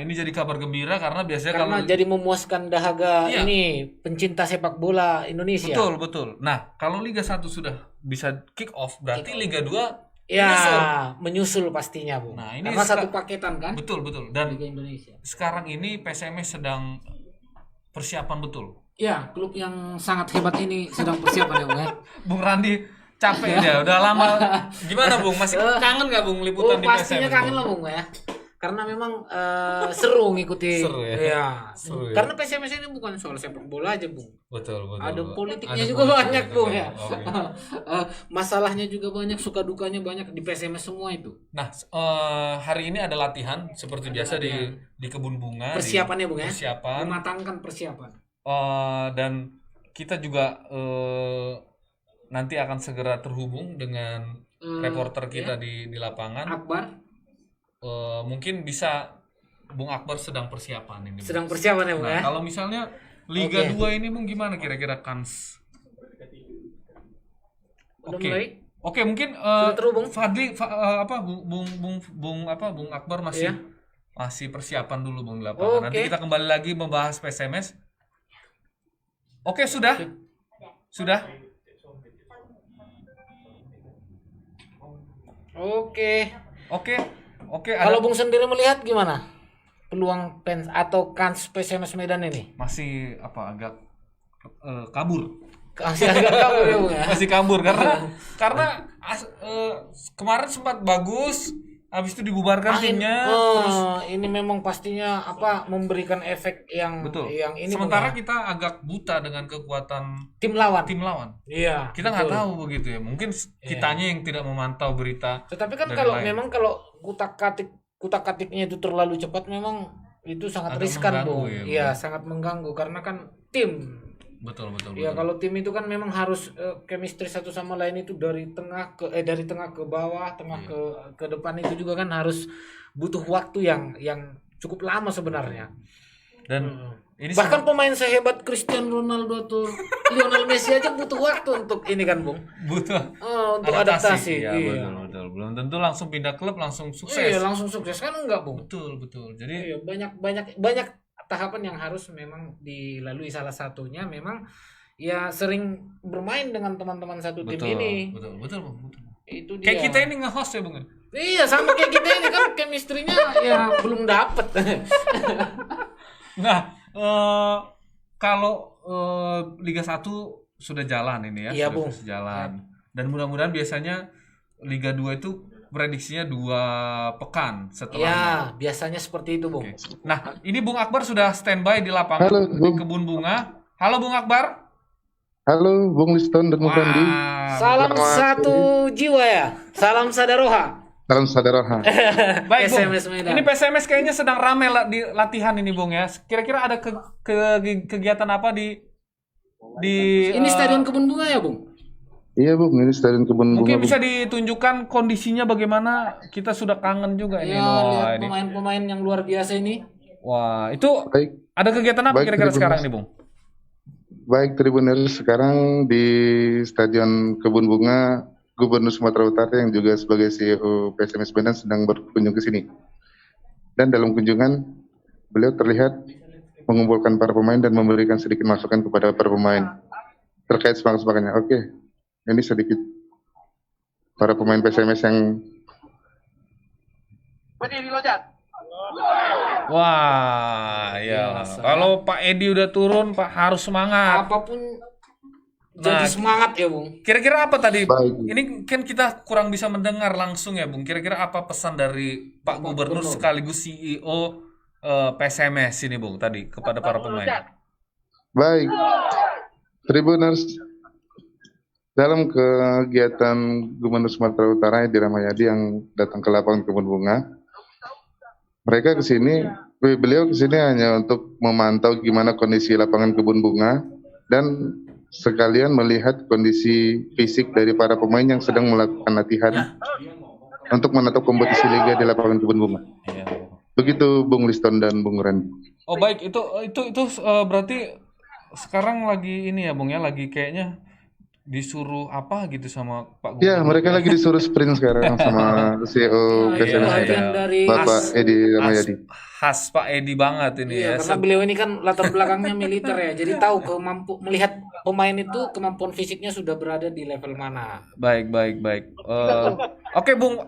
ini jadi kabar gembira karena biasanya Karena kalau jadi memuaskan dahaga Iya. ini pencinta sepak bola Indonesia. betul, betul. Nah, kalau Liga 1 sudah bisa kick off, berarti Liga 2 Ya, menyusul. menyusul pastinya, Bung. Nah, ini Karena satu paketan kan? Betul, betul. Dan Liga Indonesia. sekarang ini PSMS sedang persiapan betul. Ya, klub yang sangat hebat ini sedang persiapan ya, Bung ya. Bung Randi capek dia, udah lama. Gimana, Bung? Masih kangen nggak, Bung, liputan di pastinya PSMS? kangen Bung? lah, Bung ya. Karena memang seru ngikuti. Seru ya? Iya. Seru ya? Karena PSMS ini bukan soal sepak bola aja, Bung. Betul, betul. Ada betul. politiknya Ada juga politik banyak, juga, Bung ya. Oke. Masalahnya juga banyak, suka dukanya banyak di PSMS semua itu. Nah, hari ini ada latihan seperti biasa latihan. di kebun bunga. Persiapannya, Bung ya. Persiapan. Mematangkan persiapan. Dan kita juga nanti akan segera terhubung dengan reporter kita di lapangan. Akbar Mungkin bisa Bung Akbar sedang persiapan ini. Bung. sedang persiapan ya, Bung Nah, ya. kalau misalnya Liga Oke. 2 ini Bung gimana kira-kira kans? Udah Oke. mulai? Oke, mungkin Sudah terhubung? Fadli Bung Akbar masih Iya. masih persiapan dulu Bung di lapangan. Nanti Oke. kita kembali lagi membahas PSMS. Oke, sudah? Sudah? Oke. Oke. Oke, Kalau ada Bung sendiri melihat gimana? Peluang fans atau kans PSMS Medan ini? masih agak kabur. Masih agak kabur ya, Bung ya. Masih kabur karena kemarin sempat bagus, habis itu dibubarkan timnya terus Ini memang pastinya memberikan efek yang betul. yang ini, Sementara Bung ya. kita agak buta dengan kekuatan tim lawan. tim lawan. Iya. Kita nggak betul. tahu begitu ya. Mungkin kitanya yang tidak memantau berita. Tetapi kan dari kalau lain. memang kalau kutak-katiknya itu terlalu cepat memang itu sangat Agak riskan, mengganggu Bung. ya, Bung. Iya, sangat mengganggu karena kan tim. Betul. Ya kalau tim itu kan memang harus chemistry satu sama lain itu dari tengah ke bawah, tengah Iya. ke depan itu juga kan harus butuh waktu yang cukup lama sebenarnya. Dan ini Bahkan pemain sehebat Cristiano Ronaldo atau Lionel Messi aja butuh waktu untuk ini kan, Bung. butuh Untuk adaptasi. Ya, Iya. betul. Belum tentu langsung pindah klub langsung Iya, sukses. langsung sukses kan enggak, Bung? Betul. Jadi Iya, banyak tahapan yang harus memang dilalui. Salah satunya memang ya sering bermain dengan teman-teman satu tim ini. betul, Bung. Betul. Itu dia. Kayak kita ini nge-host ya, Bung. Iya, sama kayak kita ini kan chemistry-nya ya belum dapet. Nah, kalau Liga 1 sudah jalan ini ya, Iya, sudah Bung. jalan. Dan mudah-mudahan biasanya Liga 2 itu prediksinya 2 pekan setelah. Ya, biasanya seperti itu, Bung. Oke. Nah, ini Bung Akbar sudah standby di lapangan Halo, di Bung. kebun bunga. Halo Bung Akbar. Halo, Bung Liston dan Bung Randi. Salam Selamat satu jiwa ya. Salam sadaroha. Salam saudara. Baik, Bung. PSMS Medan. Ini PSMS kayaknya sedang rame di latihan ini, Bung ya. Kira-kira ada kegiatan apa di Ini Stadion Kebun Bunga ya, Bung? Iya, Bung, ini Stadion Kebun Bunga. mungkin Bung. bisa ditunjukkan kondisinya bagaimana? Kita sudah kangen juga ini. Ya, Wah, lihat ini. pemain-pemain yang luar biasa ini. Wah, itu Baik, ada kegiatan apa Baik, kira-kira Tribuners. sekarang nih, Bung? baik Tribuners, sekarang di Stadion Kebun Bunga, Gubernur Sumatera Utara yang juga sebagai CEO PSMS Medan sedang berkunjung ke sini. Dan dalam kunjungan, beliau terlihat mengumpulkan para pemain dan memberikan sedikit masukan kepada para pemain terkait semangat-semangatnya. Oke, ini sedikit para pemain PSMS yang Wah, ya. Biasa. Kalau Pak Edi udah turun, Pak harus semangat. Apapun jadi Nah, semangat ya, Bung. Kira-kira apa tadi? Baik. Ini kan kita kurang bisa mendengar langsung ya, Bung. Kira-kira apa pesan dari Pak Gubernur sekaligus CEO PSMS ini, Bung, tadi kepada para pemain? baik. Tribuners, dalam kegiatan Gubernur Sumatera Utara Edi Rahmayadi yang datang ke lapangan kebun bunga, mereka ke sini, beliau ke sini hanya untuk memantau gimana kondisi lapangan kebun bunga dan sekalian melihat kondisi fisik dari para pemain yang sedang melakukan latihan untuk menatap kompetisi liga di lapangan kebun bunga. Iya. Begitu Bung Liston dan Bung Randy. Oh baik, itu berarti sekarang lagi ini ya Bung ya, lagi kayaknya disuruh apa gitu sama Pak Ya, Gubernur. mereka lagi disuruh sprint sekarang sama CEO Itu PSMS bagian dari Bapak Edi Rahmayadi. Khas Pak Edi banget ini Iya, ya. karena beliau ini kan latar belakangnya militer ya, jadi tahu melihat pemain itu kemampuan fisiknya sudah berada di level mana. Baik. Oke, Bung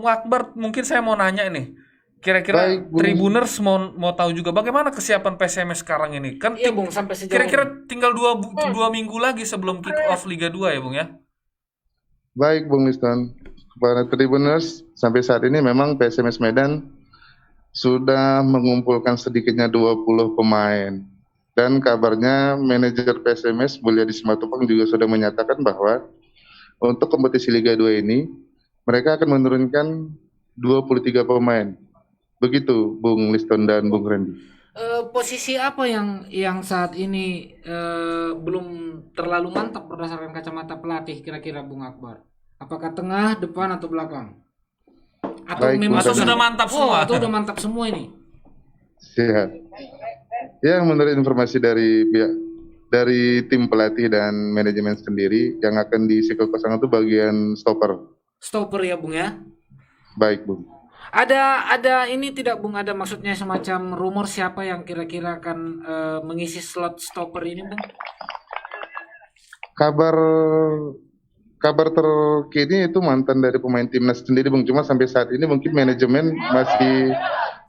Akbar, mungkin saya mau nanya nih. Kira-kira Baik, Bung. Tribuners mau tahu juga bagaimana kesiapan PSMS sekarang ini? Kan Iya Bung, sampai sejauh kira-kira tinggal dua minggu lagi sebelum kick off Liga 2 ya, Bung ya? Baik, Bung Liston. Para Tribuners, sampai saat ini memang PSMS Medan sudah mengumpulkan sedikitnya 20 pemain. Dan kabarnya manajer PSMS Mulyadi Simatupang juga sudah menyatakan bahwa untuk kompetisi Liga 2 ini mereka akan menurunkan 23 pemain. Begitu Bung Liston dan Bung Randy. posisi apa yang saat ini belum terlalu mantap berdasarkan kacamata pelatih kira-kira Bung Akbar? Apakah tengah, depan atau belakang? Atau Baik, memang Bung. Sudah mantap semua? atau udah mantap semua ini? Siap. Ya, menurut informasi dari tim pelatih dan manajemen sendiri yang akan diisi kekosongan itu bagian stopper. Stopper ya Bung ya? Baik, Bung. Ada ini tidak Bung, ada maksudnya semacam rumor siapa yang kira-kira akan mengisi slot stopper ini Bung? Kabar terkini itu mantan dari pemain timnas sendiri, Bung. Cuma sampai saat ini mungkin manajemen masih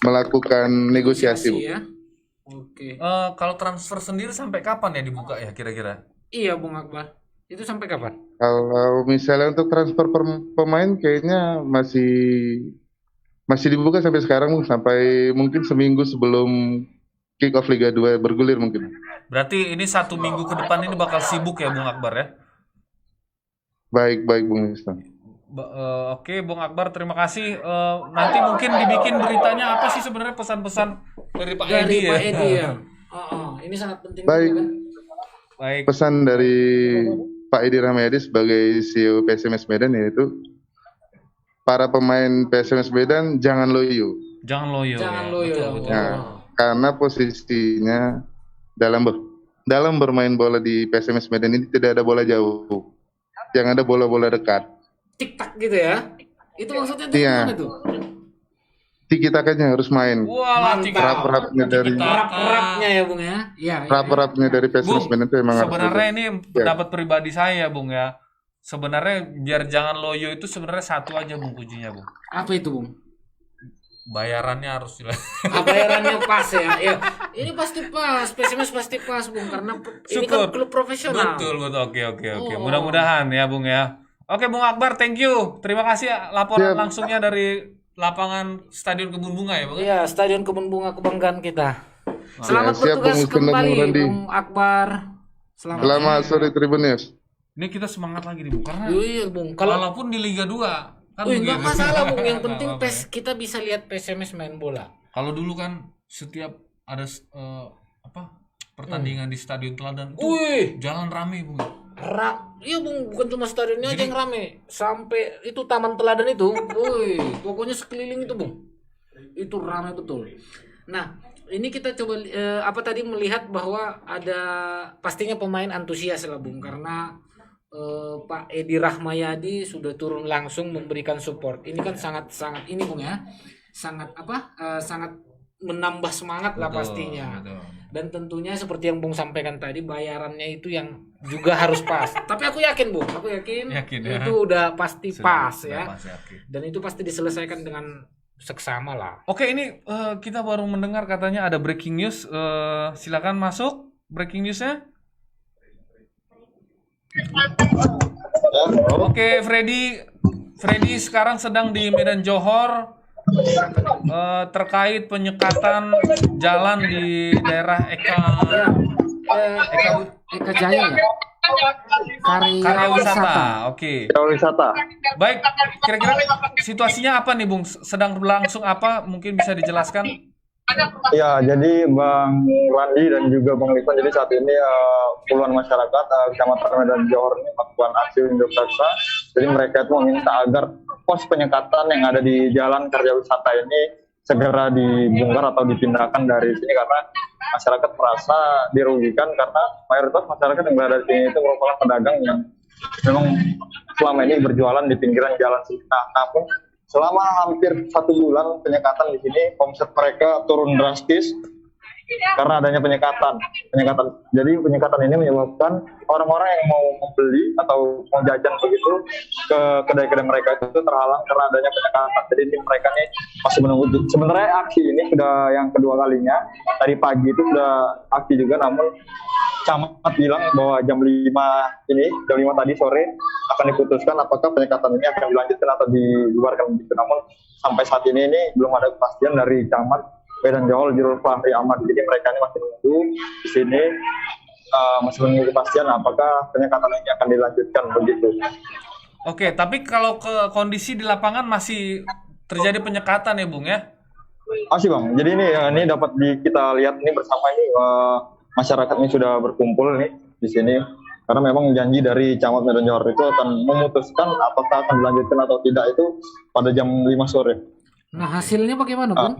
melakukan negosiasi, Bung. ya. Oke. Kalau transfer sendiri sampai kapan ya dibuka ya kira-kira? Iya Bung Akbar. Itu sampai kapan? Kalau misalnya untuk transfer pemain kayaknya masih dibuka sampai sekarang, Bung. Sampai mungkin seminggu sebelum kick off Liga 2 bergulir mungkin. Berarti ini 1 minggu ke depan ini bakal sibuk ya Bung Akbar ya? Baik, Bung Liston. Oke, Bung Akbar, terima kasih. Nanti mungkin dibikin beritanya apa sih sebenarnya pesan-pesan dari Pak Dari Edi ya? Pak Edi ya. Ini sangat penting Baik. juga kan? Baik. Pesan dari Pak Edi Rahmayadi sebagai CEO PSMS Medan yaitu para pemain PSMS Medan jangan loyo. Jangan loyo. Jangan ya. loyo. Betul. Nah, karena posisinya dalam bermain bola di PSMS Medan ini tidak ada bola jauh. Yang ada bola-bola dekat. Tik-tak gitu ya. Itu maksudnya tuh Iya. gimana tuh? Tiki-takanya harus main. Wah, Rap-rapnya dari Rap-rapnya ya Bung ya. Iya. rap-rapnya dari PSMS Bung, Medan itu emang harus sebenarnya ada. ini pendapat pribadi saya, Bung ya. Sebenarnya biar jangan loyo itu sebenarnya satu aja Bung kuncinya, Bung. Apa itu Bung? Bayarannya harus jelas. Bayarannya pas ya. Ya. Ini pasti pas. PSMS pasti pas Bung karena ini kan Syukur. klub profesional. Betul. Oke. Oh. Mudah-mudahan ya, Bung ya. Oke, Bung Akbar, thank you. Terima kasih ya, laporan Siap. langsungnya dari lapangan Stadion Kebun Bunga ya, Bung. Iya, Stadion Kebun Bunga kebanggaan kita. Selamat siap, bertugas Bung Liston dan kembali Bung Randy. Bung Akbar. Selamat sore Tribuners. Ini kita semangat lagi nih, Bung. Karena Iya Bung. Kalau walaupun di Liga 2 kan enggak begitu. masalah Bung, yang penting Nggak apa-apa ya. kita bisa lihat PSMS main bola. Kalau dulu kan setiap ada pertandingan di Stadion Teladan itu Wih, jalan rame, Bung. iya Bung, bukan cuma stadionnya aja yang rame, sampai itu Taman Teladan itu, wih, pokoknya sekeliling itu Bung, itu rame betul. Nah, ini kita coba tadi melihat bahwa ada pastinya pemain antusias lah Bung, karena Pak Edi Rahmayadi sudah turun langsung memberikan support. Ini kan sangat ini Bung ya, sangat menambah semangat lah pastinya. Betul. Dan tentunya seperti yang Bung sampaikan tadi, bayarannya itu yang juga harus pas. Tapi aku yakin Bung, Yakin, ya. itu udah pasti pas Sudah ya. pas, yakin. Dan itu pasti diselesaikan dengan seksama lah. Oke, ini kita baru mendengar katanya ada breaking news. Silakan masuk breaking newsnya. Oke, Freddy sekarang sedang di Medan Johor terkait penyekatan jalan di daerah Eka Eka Jaya ya? Karya wisata. Oke. wisata. Baik, kira-kira situasinya apa nih, Bung? Sedang berlangsung apa? Mungkin bisa dijelaskan? Ya, jadi Bang Randi dan juga Bang Lipan, jadi saat ini puluhan masyarakat Kecamatan Medan Johor ini melakukan aksi unjuk rasa. Jadi mereka itu meminta agar pos penyekatan yang ada di Jalan Karya Wisata ini segera dibongkar atau dipindahkan dari sini karena masyarakat merasa dirugikan karena mayoritas masyarakat yang berada di sini itu merupakan pedagang yang memang selama ini berjualan di pinggiran jalan sini. Namun selama hampir 1 bulan penyekatan di sini, omset mereka turun drastis karena adanya penyekatan. Jadi penyekatan ini menyebabkan orang-orang yang mau membeli atau mau jajan begitu ke kedai-kedai mereka itu terhalang karena adanya penyekatan. Jadi mereka ini masih menunggu. Sebenarnya aksi ini sudah yang kedua kalinya. Tadi pagi itu sudah aksi juga, namun camat bilang bahwa jam 5 tadi sore akan diputuskan apakah penyekatan ini akan dilanjutkan atau dibubarkan begitu. Namun sampai saat ini belum ada kepastian dari camat Medan Johor Jurul Fahri Ahmad. Jadi mereka ini masih menunggu di sini, masih menunggu kepastian apakah penyekatan ini akan dilanjutkan begitu. Oke, tapi kalau ke kondisi di lapangan masih terjadi penyekatan ya, Bung ya? Masih Bang. Jadi ini dapat kita lihat ini bersama ini masyarakat ini sudah berkumpul nih di sini karena memang janji dari Camat Medan Johor itu akan memutuskan apakah akan dilanjutkan atau tidak itu pada jam 5 sore. Nah, hasilnya bagaimana, Bung?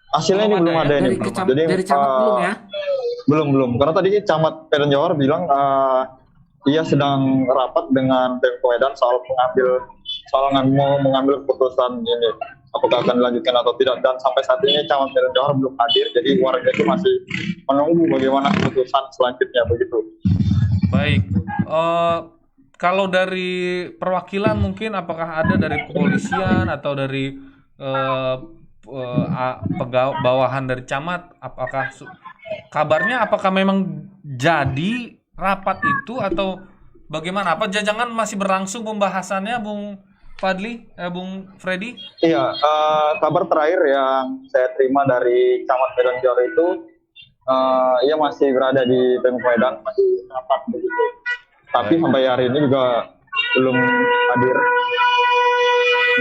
Hasilnya ini belum ada ini. Jadi dari camat belum ya? Belum. Karena tadi Camat Medan Johor bilang ia sedang rapat dengan Pemko Medan soal mau mengambil keputusan ini apakah akan dilanjutkan atau tidak, dan sampai saat ini Camat Medan Johor belum hadir. Jadi warga itu masih menunggu bagaimana keputusan selanjutnya begitu. Baik. Kalau dari perwakilan mungkin apakah ada dari kepolisian atau dari bawahan dari camat, apakah kabarnya apakah memang jadi rapat itu atau bagaimana? Apa jangan masih berlangsung pembahasannya, Bung Fadli, Bung Freddy? Iya, kabar terakhir yang saya terima dari Camat Medan Johor itu ia masih berada di Pemko Medan, masih rapat begitu. Tapi sampai hari ini juga belum hadir.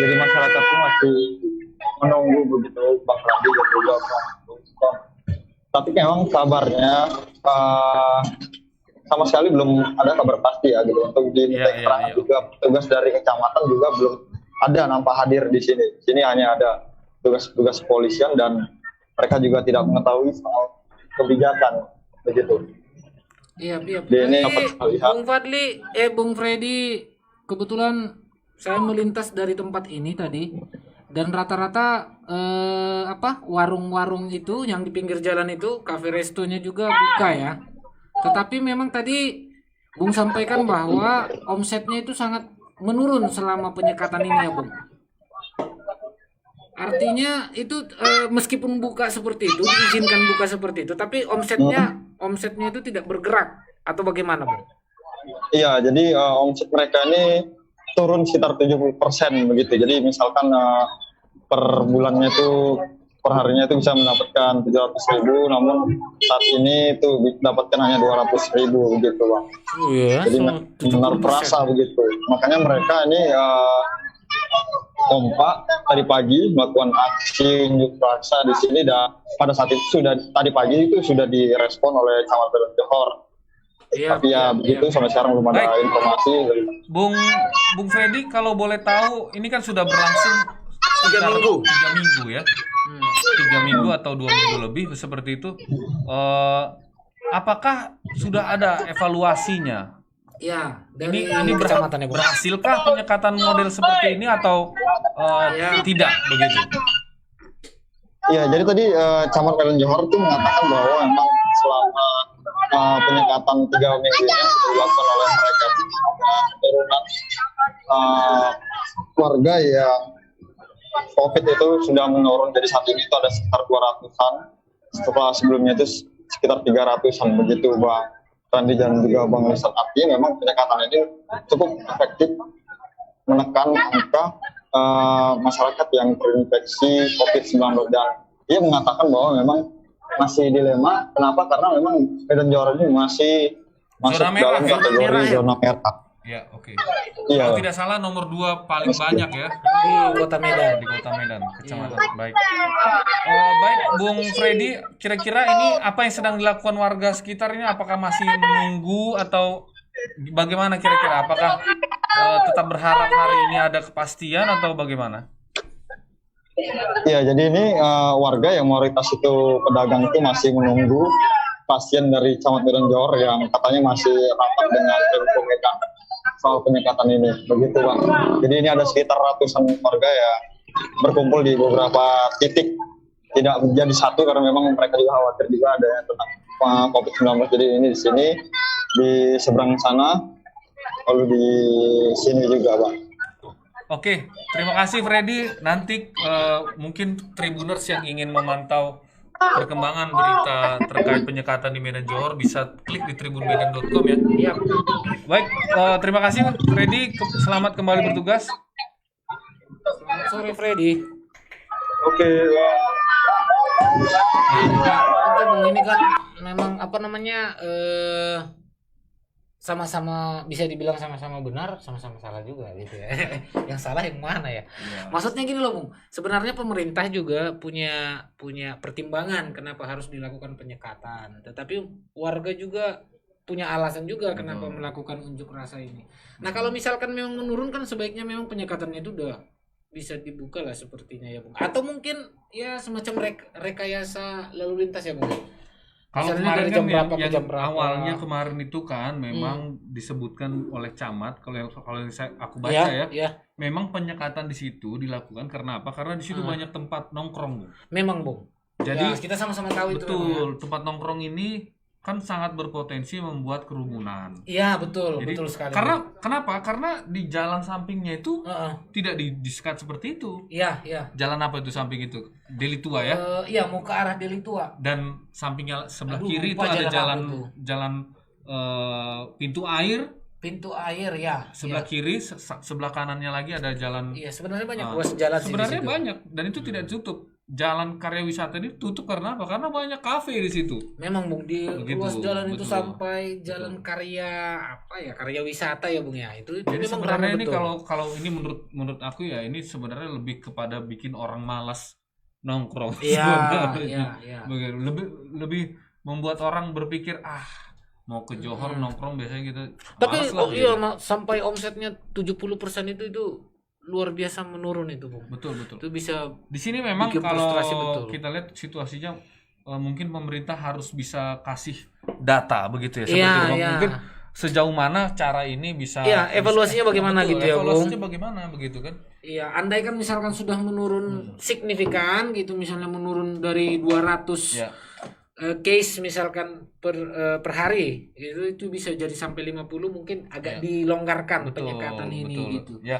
Jadi masyarakat itu masih menunggu begitu Bang Randi dan juga Bang. Tapi memang kabarnya sama sekali belum ada kabar pasti ya gitu. Untuk diminta keterangan juga petugas dari kecamatan juga belum ada nampak hadir di sini. Sini hanya ada tugas kepolisian dan mereka juga tidak mengetahui soal kebijakan begitu. Iya. Ini Bung Fadli, Bung Freddy, kebetulan saya melintas dari tempat ini tadi. Dan rata-rata warung-warung itu yang di pinggir jalan itu, cafe restonya juga buka ya. Tetapi memang tadi Bung sampaikan bahwa omsetnya itu sangat menurun selama penyekatan ini ya, Bung. Artinya itu meskipun buka seperti itu, diizinkan buka seperti itu, tapi omsetnya itu tidak bergerak atau bagaimana, Bung? Iya, jadi omset mereka ini turun sekitar 70% begitu. Jadi misalkan per bulannya itu per harinya itu bisa mendapatkan 700.000, namun saat ini itu dapatkan hanya 200.000 begitu, Bang. Oh iya. Jadi benar terasa begitu. Makanya mereka ini kompak tadi pagi melakukan aksi unjuk rasa di sini, dan pada saat itu tadi pagi itu sudah direspon oleh Camat Medan Johor. Tapi begitu sampai sekarang belum ada informasi. Bung Freddy, kalau boleh tahu, ini kan sudah berlangsung 3 minggu ya, 3 minggu atau 2 minggu lebih seperti itu. Apakah sudah ada evaluasinya? Ya, dari ini berhasilkah penyekatan model seperti ini atau tidak begitu? Ya, jadi tadi Camat Medan Johor itu mengatakan bahwa memang selama penyekatan 3 minggu ini sudah dilakukan oleh mereka penurunan warga yang COVID itu sudah menurun. Jadi saat ini itu ada sekitar 200-an, setelah sebelumnya itu sekitar 300-an begitu, Bang Randi dan juga Bang Lisan. Artinya memang penyekatan ini cukup efektif menekan angka masyarakat yang terinfeksi COVID-19, dan ia mengatakan bahwa memang masih dilema. Kenapa? Karena memang Medan Johor ini masih masuk Zona merah, dalam ya? kategori Merah, ya? zona merah. Ya, oke. Iya. Kalau tidak salah nomor 2 paling banyak ya Di Kota Medan. di Kota Medan, kecamatan. Baik. Baik, Bung Freddy, kira-kira ini apa yang sedang dilakukan warga sekitar ini? Apakah masih menunggu atau bagaimana kira-kira? Apakah tetap berharap hari ini ada kepastian atau bagaimana? Iya, jadi ini warga yang mayoritas itu pedagang itu masih menunggu pasien dari Camat Medan Johor yang katanya masih rapat dengan Pemko Medan soal penyekatan ini. Begitu Bang. Jadi ini ada sekitar ratusan warga yang berkumpul di beberapa titik. Tidak menjadi satu karena memang mereka juga khawatir juga ada yang tentang COVID-19. Jadi ini di sini, di seberang sana, lalu di sini juga Bang. Oke, terima kasih Freddy. Nanti mungkin Tribuners yang ingin memantau perkembangan berita terkait penyekatan di Medan Johor bisa klik di tribunmedan.com ya. Iya. Baik, terima kasih Freddy. Selamat kembali bertugas. Selamat sore Freddy. Oke, Bang. Oke Bung, ini kan memang apa namanya sama-sama bisa dibilang sama-sama benar, sama-sama salah juga gitu ya. Yang salah yang mana ya? Maksudnya gini loh Bung, sebenarnya pemerintah juga punya pertimbangan kenapa harus dilakukan penyekatan, tetapi warga juga punya alasan juga kenapa melakukan unjuk rasa ini. Nah kalau misalkan memang menurun kan sebaiknya memang penyekatannya itu udah bisa dibuka lah sepertinya ya Bung. Atau mungkin ya semacam rekayasa lalu lintas ya Bung. Kalau Misalnya kemarin dari kan jam berapa ke yang jam berapa. awalnya kemarin itu kan memang disebutkan oleh camat, kalau yang aku baca ya, memang penyekatan di situ dilakukan karena apa? Karena di situ banyak tempat nongkrong, Bung. Memang Bung. Jadi Ya, kita sama-sama tahu itu. betul, tempat nongkrong ini kan sangat berpotensi membuat kerumunan. Iya betul, Jadi, betul sekali. kenapa? Karena di jalan sampingnya itu tidak disekat seperti itu. Iya, iya. Jalan apa itu samping itu? Deli Tua ya. Iya mau ke arah Deli Tua. Dan sampingnya sebelah Aduh, kiri itu lupa ada jalan apa tuh. jalan pintu air. Pintu air ya. Sebelah kiri, sebelah kanannya lagi ada jalan. Iya sebenarnya banyak ruas jalan sih di Sebenarnya situ. banyak dan itu tidak ditutup. Jalan karya wisata ini tutup karena apa? Karena banyak kafe di situ. Memang Bung di Begitu, ruas jalan itu betul. sampai jalan karya apa ya? Karya wisata ya Bung ya. Itu Jadi memang sebenarnya ramai ini betul. kalau ini menurut aku ya ini sebenarnya lebih kepada bikin orang malas nongkrong. Iya, Sebenarnya. iya. Lebih membuat orang berpikir mau ke Johor nongkrong biasanya gitu. Tapi Malas lah, iya gitu. sampai omsetnya 70% itu luar biasa menurun itu Bung. Betul. Itu bisa Di sini memang bikin kalau frustrasi betul. kita lihat situasinya mungkin pemerintah harus bisa kasih data begitu ya. Iya, Seperti itu. iya. Mungkin sejauh mana cara ini bisa. Iya, evaluasinya bagaimana Betul, gitu ya, Bung? Evaluasinya bagaimana begitu kan? Iya, andai kan misalkan sudah menurun signifikan gitu, misalnya menurun dari 200 Ya. case misalkan per hari, itu bisa jadi sampai 50 mungkin agak dilonggarkan penyekatan ini gitu. Ya.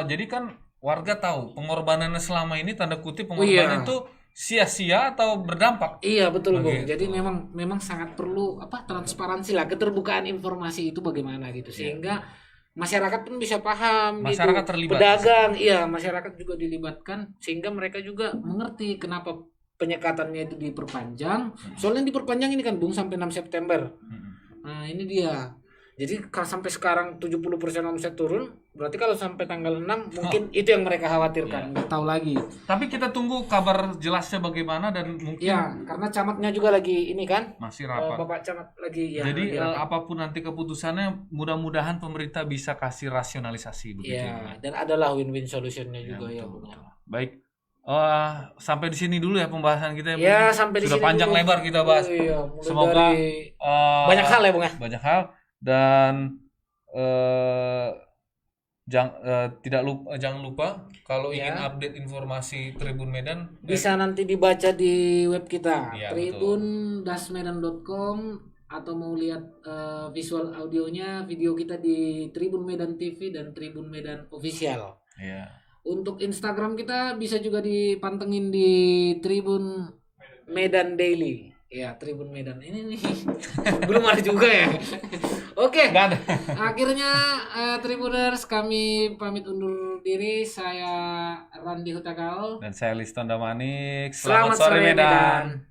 Jadi kan warga tahu pengorbanannya selama ini tanda kutip Iya. pengorbanan itu sia-sia atau berdampak. Iya betul Bung. Begitu. Jadi memang sangat perlu transparansi lah, keterbukaan informasi itu bagaimana gitu sehingga masyarakat pun bisa paham Masyarakat gitu. terlibat. Pedagang, iya masyarakat juga dilibatkan sehingga mereka juga mengerti kenapa penyekatannya itu diperpanjang. Soalnya diperpanjang ini kan Bung sampai 6 September. Nah, ini dia. Jadi kalau sampai sekarang 70% omset turun, berarti kalau sampai tanggal 6 mungkin itu yang mereka khawatirkan. Nggak tahu lagi. Tapi kita tunggu kabar jelasnya bagaimana dan mungkin Ya, karena camatnya juga lagi ini kan. masih rapat. Bapak camat lagi ya. Jadi lagi rapat. apapun nanti keputusannya, mudah-mudahan pemerintah bisa kasih rasionalisasi begitu. Ya, dan adalah win-win solutionnya juga ya, betul, Bung. betul. Baik. Sampai di sini dulu ya pembahasan kita ya. Bung. Ya, sampai di Sudah sini panjang dulu. lebar kita bahas. Iya, mulai Semoga dari banyak hal ya, Bung ya. Banyak hal dan jangan lupa kalau ingin update informasi Tribun Medan Bisa nanti dibaca di web kita, Iya, tribun-medan.com, atau mau lihat visual audionya, video kita di Tribun Medan TV dan Tribun Medan Official. ya. Untuk Instagram kita bisa juga dipantengin di Tribun Medan Daily. Ya, Tribun Medan ini nih. Belum ada juga ya. Oke. Nggak ada. Akhirnya Tribuners kami pamit undur diri. Saya Randi Hutagal. Dan saya Liston Damanik. Selamat sore Medan.